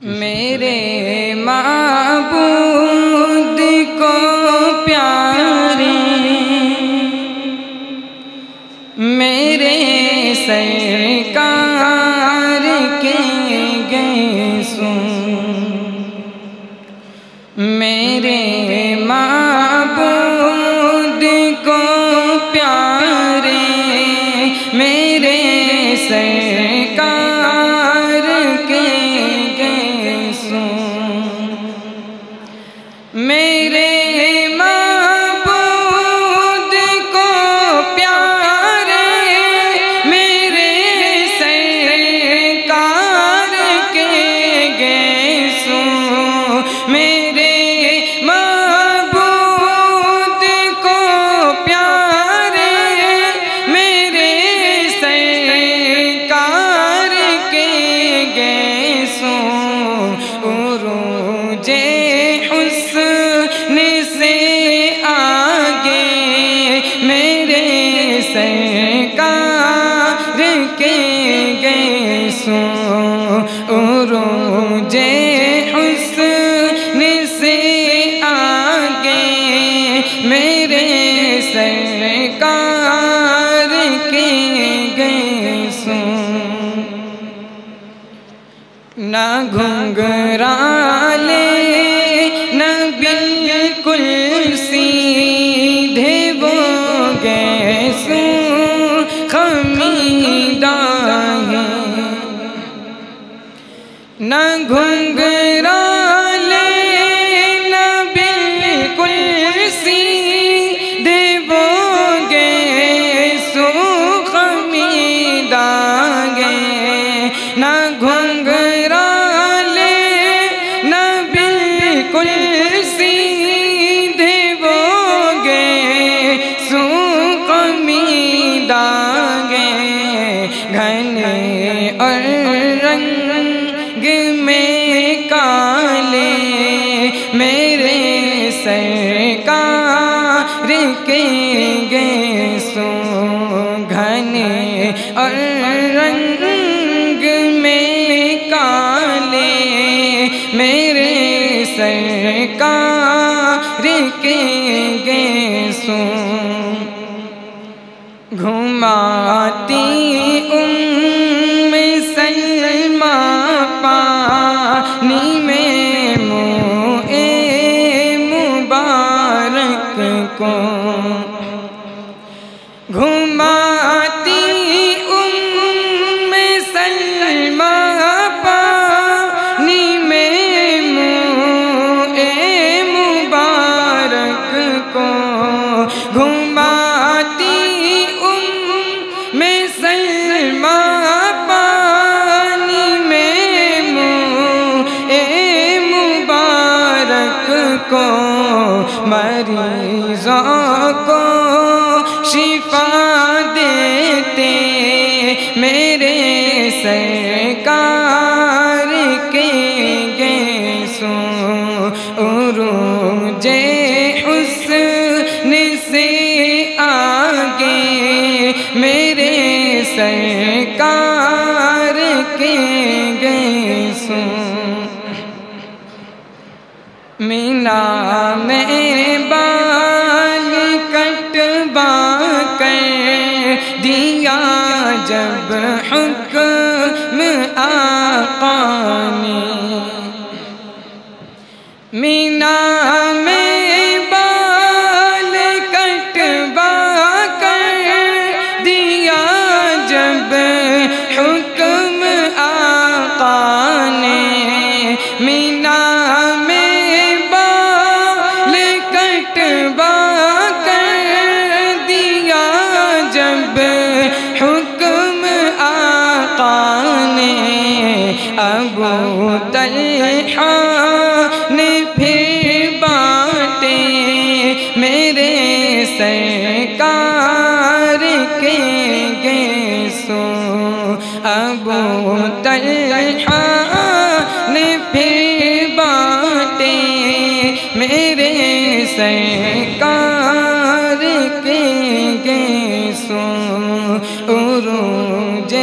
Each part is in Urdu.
میرے معبود کو پیارے میرے سرکار کے گیسوں میرے معبود کو پیارے میرے سرکار کے میرے معبود کو پیارے میرے سرکار کے گیسوں میرے معبود کو پیارے میرے سرکار کے گیسوں عروج سرکار کے گیسوں عروج حسن سے آگے میرے سرکار کے گیسوں نہ گھنگرالے نہ بالکل سیدھے وہ گیسوں نہ گھنگرالے نہ بالکل سیدھے وہ گیسوں خمیدہ گے نہ گھنگرالے نہ بالکل سیدھے وہ گیسوں خمیدہ گے گھنے اور رنگ میں کالے میرے سرکار کے گیسوں گھنے اور رنگ میں کالے میرے سرکار کے گیسوں گھماتی پانی میں منہ مبارک کو گھماتی سلمہ پانی میں منہ مبارک کو گھماتی سلمہ کو مریضوں کو شفا دیتے میرے سرکار کے گیسوں عروج حسن سے آگے میرے سرکار کے گیسوں مینا میں بال کٹوا کر دیا جب حکم آقا نے مینا میں بال کٹوا کر دیا جب حکم آقا نے مینا ابو طلحہ نے پھر بانٹے میرے سرکار کے گیسوں ابو طلحہ نے پھر بانٹے میرے سرکار کے گیسوں عروج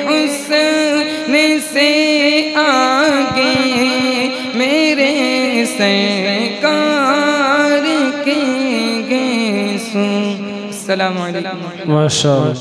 حسن سے آگے سرکار کے گیسوں. السلام علیکم. ماشاءاللہ.